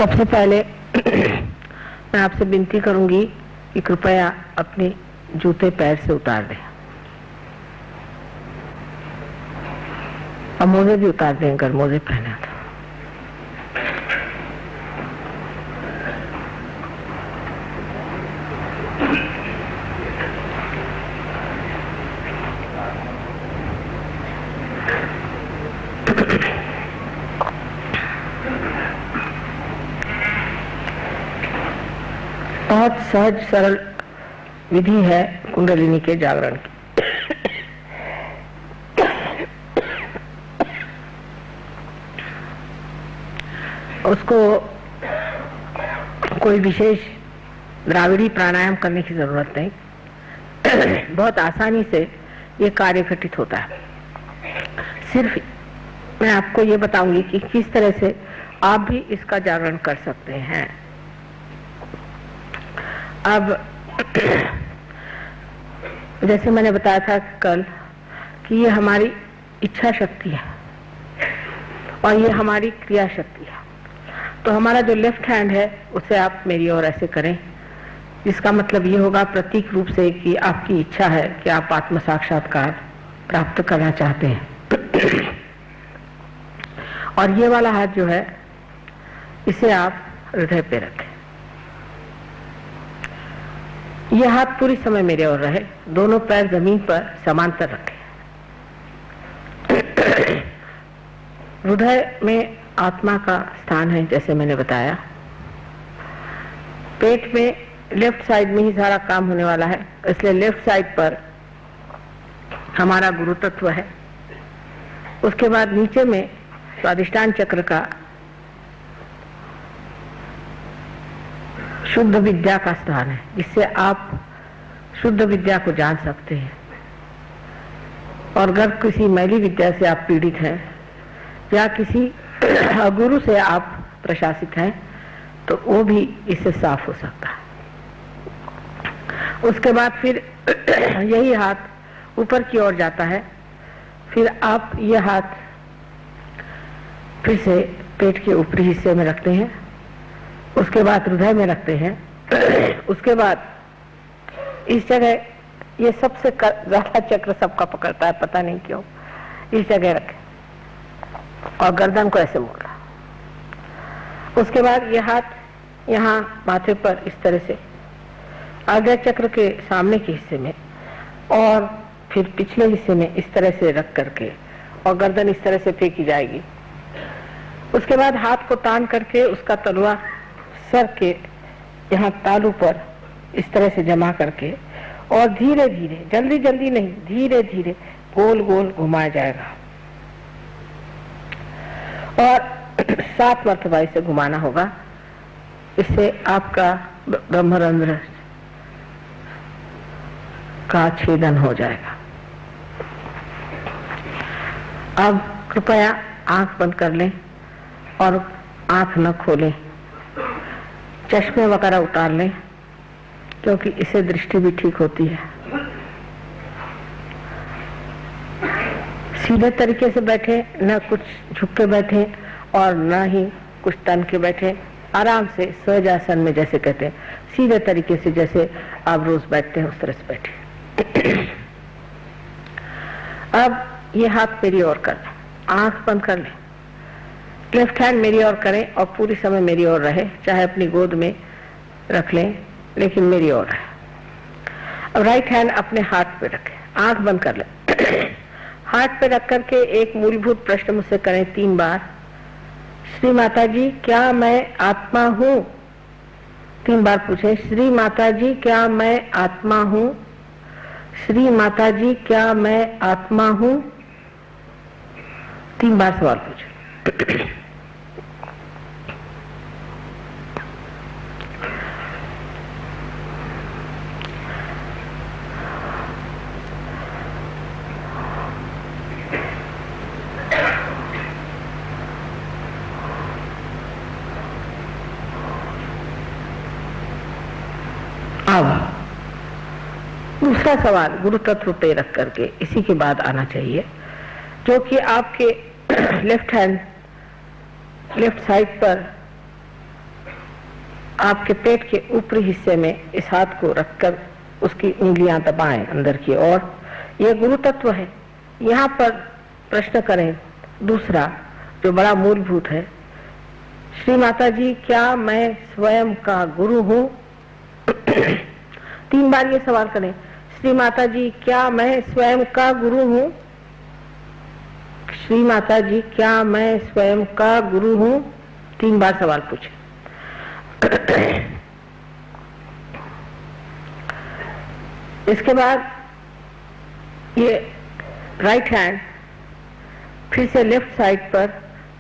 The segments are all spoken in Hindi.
सबसे पहले मैं आपसे विनती करूंगी कि कृपया अपने जूते पैर से उतार दें और मोजे भी उतार दें अगर मोजे पहने तो। बहुत सहज सरल विधि है कुंडलिनी के जागरण की। उसको कोई विशेष द्राविड़ी प्राणायाम करने की जरूरत नहीं। बहुत आसानी से ये कार्य घटित होता है। सिर्फ मैं आपको ये बताऊंगी कि किस तरह से आप भी इसका जागरण कर सकते हैं। अब जैसे मैंने बताया था कल कि ये हमारी इच्छा शक्ति है और ये हमारी क्रिया शक्ति है। तो हमारा जो लेफ्ट हैंड है उसे आप मेरी ओर ऐसे करें, जिसका मतलब ये होगा प्रतीक रूप से कि आपकी इच्छा है कि आप आत्म साक्षात्कार प्राप्त करना चाहते हैं। और ये वाला हाथ जो है इसे आप हृदय पे रखें। यह हाथ पूरी समय मेरे ओर रहे, दोनों पैर जमीन पर समांतर रखें। हृदय में आत्मा का स्थान है जैसे मैंने बताया। पेट में लेफ्ट साइड में ही सारा काम होने वाला है, इसलिए लेफ्ट साइड पर हमारा गुरु तत्व है। उसके बाद नीचे में स्वादिष्टान चक्र का शुद्ध विद्या का स्थान है, जिससे आप शुद्ध विद्या को जान सकते हैं। और अगर किसी मैली विद्या से आप पीड़ित हैं या किसी गुरु से आप प्रशासित हैं तो वो भी इससे साफ हो सकता है। उसके बाद फिर यही हाथ ऊपर की ओर जाता है। फिर आप ये हाथ फिर से पेट के ऊपरी हिस्से में रखते हैं, उसके बाद हृदय में रखते हैं। उसके बाद इस जगह ये सबसे ज्यादा चक्र सबका पकड़ता है, पता नहीं क्यों, इस जगह रखें और गर्दन को ऐसे मोड़ रहा। उसके बाद ये हाथ यहाँ माथे पर इस तरह से आगे चक्र के सामने के हिस्से में और फिर पिछले हिस्से में इस तरह से रख करके और गर्दन इस तरह से फेंकी जाएगी। उसके बाद हाथ को तान करके उसका तलवा सर के यहाँ तालू पर इस तरह से जमा करके और धीरे धीरे, जल्दी जल्दी नहीं, धीरे धीरे गोल गोल घुमाया जाएगा और 7 मरतबा इसे घुमाना होगा। इससे आपका ब्रह्मरंध्र का छेदन हो जाएगा। अब कृपया आंख बंद कर लें और आंख न खोलें, चश्मे वगैरह उतार लें, क्योंकि इससे दृष्टि भी ठीक होती है। सीधे तरीके से बैठे, न कुछ झुक के बैठे और न ही कुछ तन के बैठे। आराम से सहजासन में जैसे कहते हैं, सीधे तरीके से जैसे आप रोज बैठते हैं उस तरह से बैठे। अब ये हाथ मेरी ओर कर लें, आंख बंद कर लें, लेफ्ट हैंड मेरी ओर करें और पूरी समय मेरी ओर रहे, चाहे अपनी गोद में रख लें लेकिन मेरी ओर है। अब राइट हैंड अपने हाथ पे रखें, आंख बंद कर लें। हाथ पे रख करके एक मूलभूत प्रश्न मुझसे करें 3 बार। श्री माता जी क्या मैं आत्मा हूँ? 3 बार पूछें, श्री माता जी क्या मैं आत्मा हूँ? श्री माता जी क्या मैं आत्मा हूँ? 3 बार सवाल पूछें। अब दूसरा सवाल गुरु तत्व पे रख करके इसी के बाद आना चाहिए, जो कि आपके लेफ्ट हैंड लेफ्ट साइड पर आपके पेट के ऊपरी हिस्से में इस हाथ को रखकर उसकी उंगलियां दबाएं अंदर की ओर। यह गुरु तत्व है। यहाँ पर प्रश्न करें दूसरा जो बड़ा मूलभूत है, श्री माता जी क्या मैं स्वयं का गुरु हूँ? 3 बार ये सवाल करें, श्री माता जी क्या मैं स्वयं का गुरु हूँ? श्री माता जी क्या मैं स्वयं का गुरु हूँ? 3 बार सवाल पूछे। इसके बाद ये राइट हैंड फिर से लेफ्ट साइड पर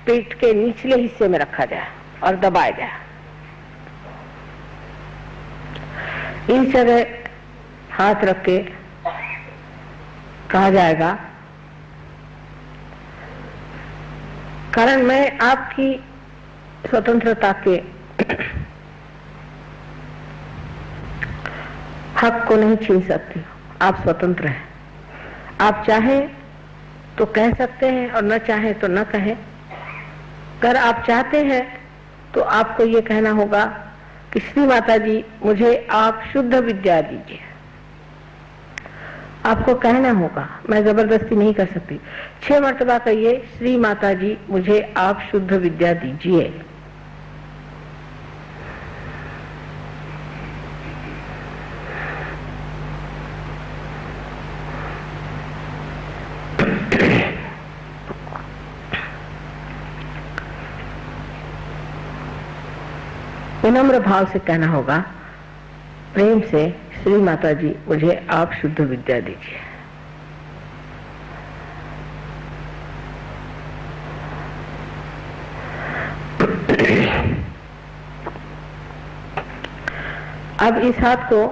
पेट के निचले हिस्से में रखा जाए और दबाया जाए। इस जगह हाथ रख के कहा जाएगा, कारण मैं आपकी स्वतंत्रता के हक को नहीं छीन सकती। आप स्वतंत्र हैं। आप चाहें तो कह सकते हैं और न चाहें तो न कहें। अगर आप चाहते हैं तो आपको ये कहना होगा कि श्री माता जी मुझे आप शुद्ध विद्या दीजिए। आपको कहना होगा, मैं जबरदस्ती नहीं कर सकती। 6 मर्तबा कहिए, श्री माता जी मुझे आप शुद्ध विद्या दीजिए। विनम्र भाव से कहना होगा, प्रेम से, श्री माता जी मुझे आप शुद्ध विद्या दीजिए। अब इस हाथ को,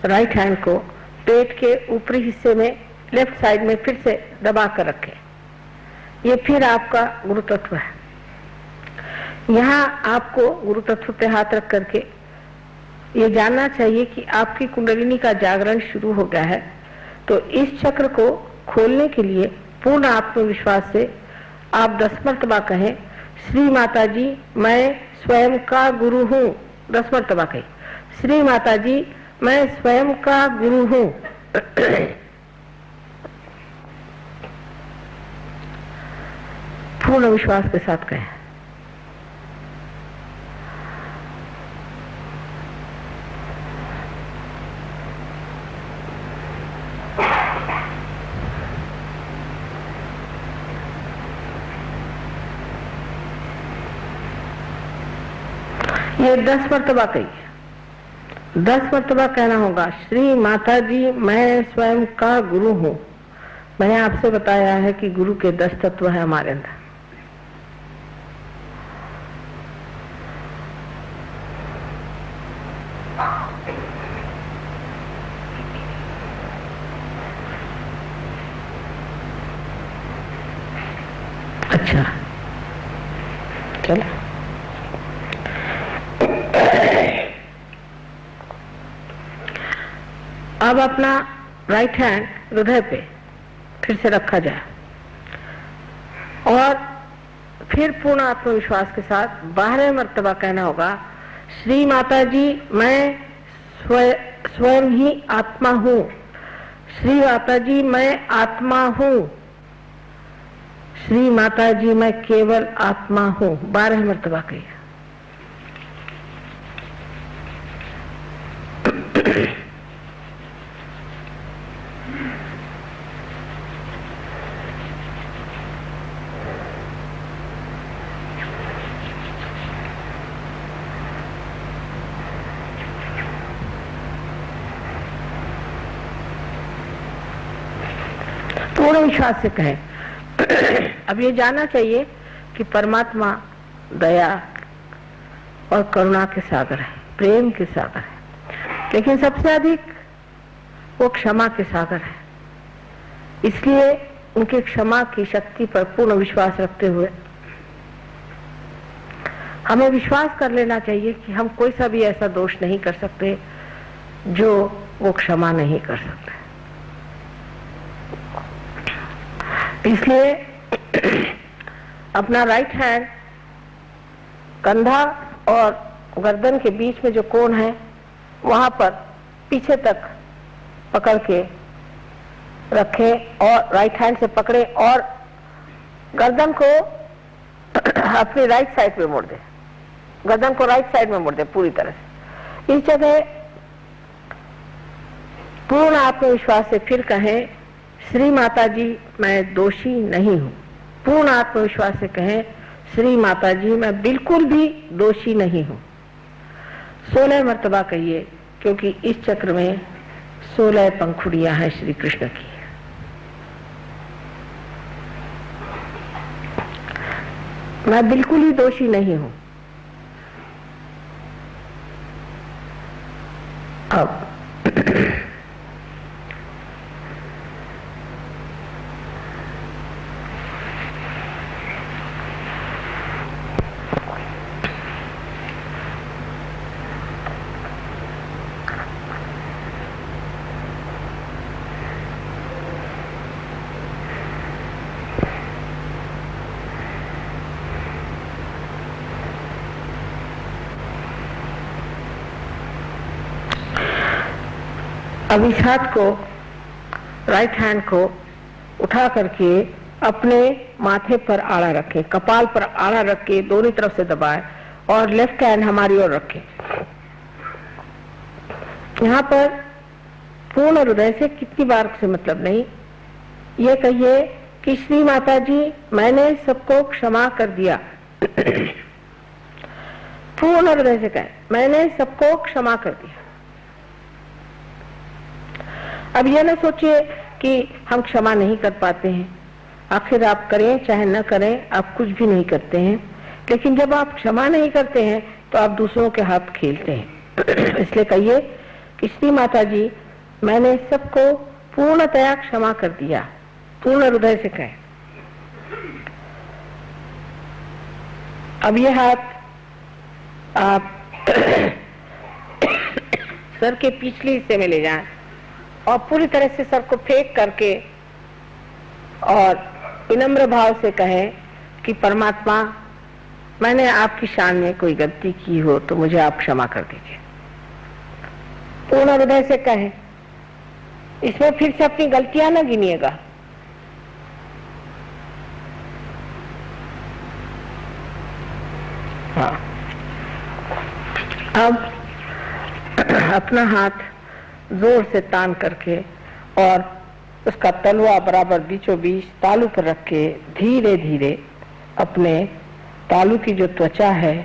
राइट हैंड को पेट के ऊपरी हिस्से में लेफ्ट साइड में फिर से दबा कर रखें। ये फिर आपका गुरु तत्व है। यहाँ आपको गुरु तत्व पे हाथ रख करके ये जानना चाहिए कि आपकी कुंडलिनी का जागरण शुरू हो गया है। तो इस चक्र को खोलने के लिए पूर्ण आत्मविश्वास से आप 10 मर्तबा कहें, श्री माता जी मैं स्वयं का गुरु हूँ। 10 मर्तबा कहें, श्री माता जी मैं स्वयं का गुरु हूँ। पूर्ण विश्वास के साथ कहें। ये 10 मर्तबा कहिए। 10 मर्तबा कहना होगा, श्री माता जी मैं स्वयं का गुरु हूँ। मैंने आपसे बताया है कि गुरु के 10 तत्व है हमारे अंदर। अच्छा, चलो अब अपना राइट हैंड हृदय पे फिर से रखा जाए और फिर पूर्ण आत्मविश्वास के साथ 12 मर्तबा कहना होगा, श्री माता जी मैं स्वयं ही आत्मा हूँ। श्री माता जी मैं आत्मा हूँ। श्री माता जी मैं केवल आत्मा हूँ। 12 मर्तबा कहिए। पूर्ण विश्वास से कहें। अब ये जानना चाहिए कि परमात्मा दया और करुणा के सागर है, प्रेम के सागर है, लेकिन सबसे अधिक वो क्षमा के सागर है। इसलिए उनके क्षमा की शक्ति पर पूर्ण विश्वास रखते हुए हमें विश्वास कर लेना चाहिए कि हम कोई सा भी ऐसा दोष नहीं कर सकते जो वो क्षमा नहीं कर सकते। इसलिए अपना राइट हैंड कंधा और गर्दन के बीच में जो कोण है वहां पर पीछे तक पकड़ के रखें और राइट हैंड से पकड़े और गर्दन को अपनी राइट साइड पे मोड़ दे, गर्दन को राइट साइड में मोड़ दे पूरी तरह से। इस जगह पूर्ण आत्मविश्वास से फिर कहें, श्री माता जी मैं दोषी नहीं हूं। पूर्ण आत्मविश्वास से कहें, श्री माता जी मैं बिल्कुल भी दोषी नहीं हूं। 16 मर्तबा कहिए, क्योंकि इस चक्र में 16 पंखुड़ियां हैं श्री कृष्ण की। मैं बिल्कुल ही दोषी नहीं हूं। अब इस हाथ को, राइट हैंड को उठा करके अपने माथे पर आड़ा रखें, कपाल पर आड़ा रख के दोनों तरफ से दबाएं और लेफ्ट हैंड हमारी ओर रखें। यहाँ पर पूर्ण हृदय से कितनी बार से मतलब नहीं, ये कहिए कि श्री माता जी मैंने सबको क्षमा कर दिया। पूर्ण हृदय से कहें, मैंने सबको क्षमा कर दिया। अब यह ना सोचिए कि हम क्षमा नहीं कर पाते हैं, आखिर आप करें चाहे न करें आप कुछ भी नहीं करते हैं, लेकिन जब आप क्षमा नहीं करते हैं तो आप दूसरों के हाथ खेलते हैं। इसलिए कहिए कि श्री माता जी मैंने सबको पूर्णतया क्षमा कर दिया। पूर्ण हृदय से कहें। अब ये हाथ आप सर के पिछले हिस्से में ले जाएं और पूरी तरह से सर को फेंक करके और विनम्र भाव से कहें कि परमात्मा मैंने आपकी शान में कोई गलती की हो तो मुझे आप क्षमा कर दीजिए। पूर्ण हृदय से कहें, इसमें फिर से अपनी गलतियां न गिनिएगा। हाँ, अब अपना हाथ जोर से तान करके और उसका तलवा बराबर बीचों बीच तालू पर रख के धीरे धीरे अपने तालू की जो त्वचा है,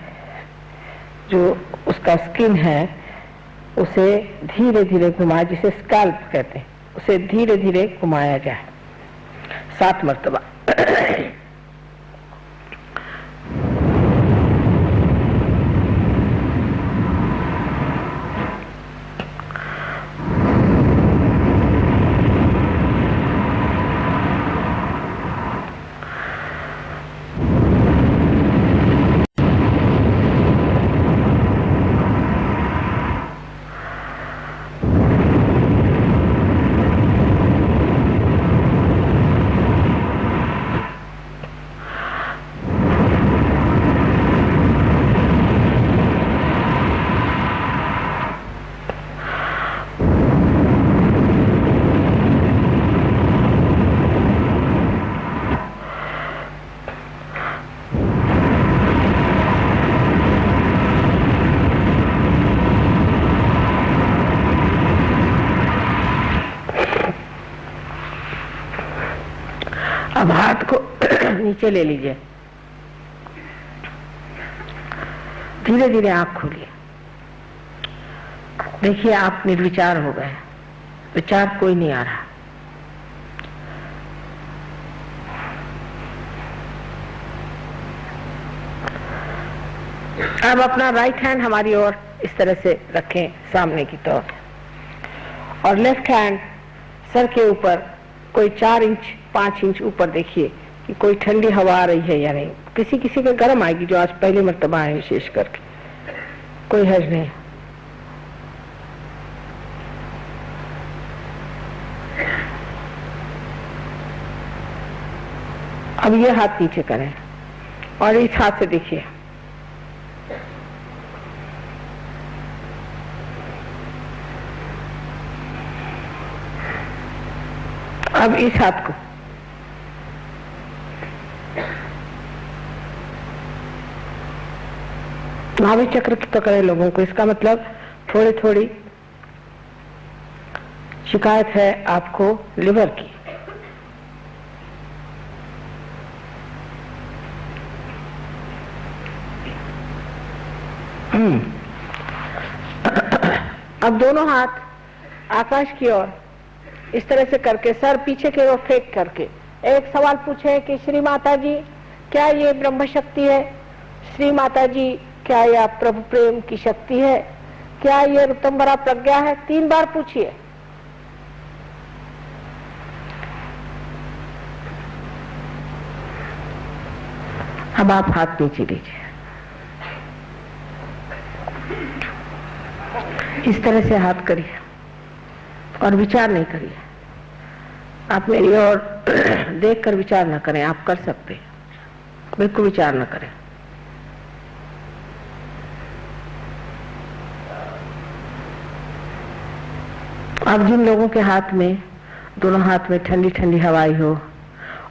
जो उसका स्किन है, उसे धीरे धीरे घुमाए, जिसे स्कैल्प कहते हैं, उसे धीरे धीरे घुमाया जाए 7 मर्तबा। अब हाथ को नीचे ले लीजिए, धीरे धीरे आंख खोलिए। देखिए आप निर्विचार हो गए, विचार कोई नहीं आ रहा। अब अपना राइट हैंड हमारी ओर इस तरह से रखें सामने की तरफ, और लेफ्ट हैंड सर के ऊपर कोई 4 इंच 5 इंच ऊपर देखिए कि कोई ठंडी हवा आ रही है या नहीं। किसी किसी के गर्म आएगी जो आज पहले मर्तबा है, विशेष करके कोई हर्ज नहीं। अब ये हाथ नीचे करें और इस हाथ से देखिए अब इस हाथ को नाभि चक्र की पकड़े लोगों को, इसका मतलब थोड़ी थोड़ी शिकायत है आपको लिवर की। अब दोनों हाथ आकाश की ओर इस तरह से करके सर पीछे की ओर फेंक करके एक सवाल पूछे कि श्री माता जी क्या ये ब्रह्म शक्ति है? श्री माता जी क्या यह प्रभु प्रेम की शक्ति है? क्या ये ऋतंबरा प्रज्ञा है? 3 बार पूछिए। अब आप हाथ नीचे लीजिए, इस तरह से हाथ करिए और विचार नहीं करिए। आप मेरी ओर देखकर विचार न करें, आप कर सकते हैं, बिल्कुल विचार न करें। अब जिन लोगों के हाथ में, दोनों हाथ में ठंडी ठंडी हवाई हो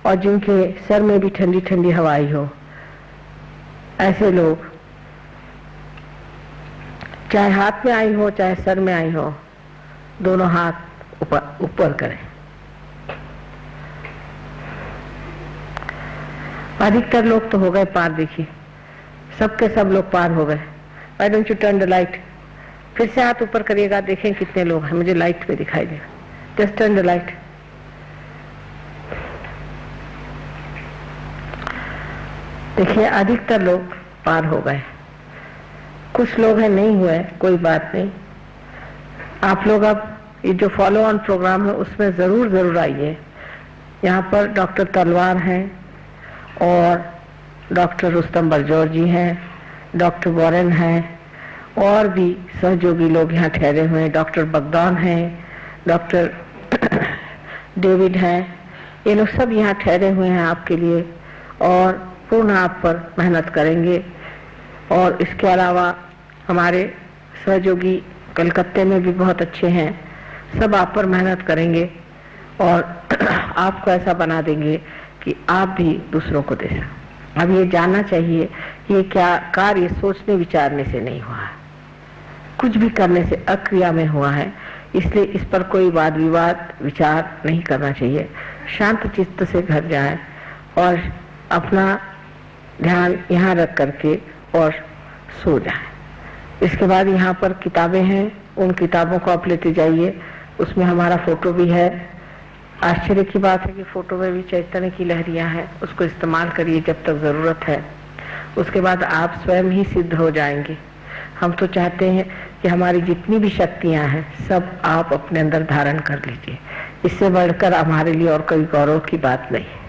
और जिनके सर में भी ठंडी ठंडी हवाई हो, ऐसे लोग चाहे हाथ में आई हो चाहे सर में आई हो, दोनों हाथ ऊपर करें। अधिकतर लोग तो हो गए पार, देखिए सबके सब लोग पार हो गए। Why don't you turn the light? फिर से हाथ ऊपर करिएगा, देखें कितने लोग हैं, मुझे लाइट पे दिखाई देगा। Just turn the light। देखिए अधिकतर लोग पार हो गए, कुछ लोग हैं नहीं हुए, कोई बात नहीं। आप लोग अब ये जो फॉलो ऑन प्रोग्राम है उसमें जरूर आइए। यहाँ पर डॉक्टर तलवार हैं और डॉक्टर रुस्तम बरजौर जी हैं, डॉक्टर वॉरेन हैं और भी सहयोगी लोग यहाँ ठहरे हुए हैं। डॉक्टर बगदान हैं, डॉक्टर डेविड हैं, ये लोग सब यहाँ ठहरे हुए हैं आपके लिए और पूर्ण आप पर मेहनत करेंगे। और इसके अलावा हमारे सहयोगी कलकत्ते में भी बहुत अच्छे हैं, सब आप पर मेहनत करेंगे और आपको ऐसा बना देंगे कि आप भी दूसरों को दे सकें। अब ये जानना चाहिए कि ये क्या कार्य सोचने विचारने से नहीं हुआ है, कुछ भी करने से अक्रिया में हुआ है, इसलिए इस पर कोई वाद विवाद विचार नहीं करना चाहिए। शांत चित्त से घर जाएं और अपना ध्यान यहाँ रख करके और सो जाएं। इसके बाद यहाँ पर किताबें हैं, उन किताबों को आप लेते जाइए, उसमें हमारा फोटो भी है। आश्चर्य की बात है कि फोटो में भी चैतन्य की लहरियां हैं, उसको इस्तेमाल करिए जब तक जरूरत है, उसके बाद आप स्वयं ही सिद्ध हो जाएंगे। हम तो चाहते हैं कि हमारी जितनी भी शक्तियां हैं सब आप अपने अंदर धारण कर लीजिए, इससे बढ़कर हमारे लिए और कोई गौरव की बात नहीं है।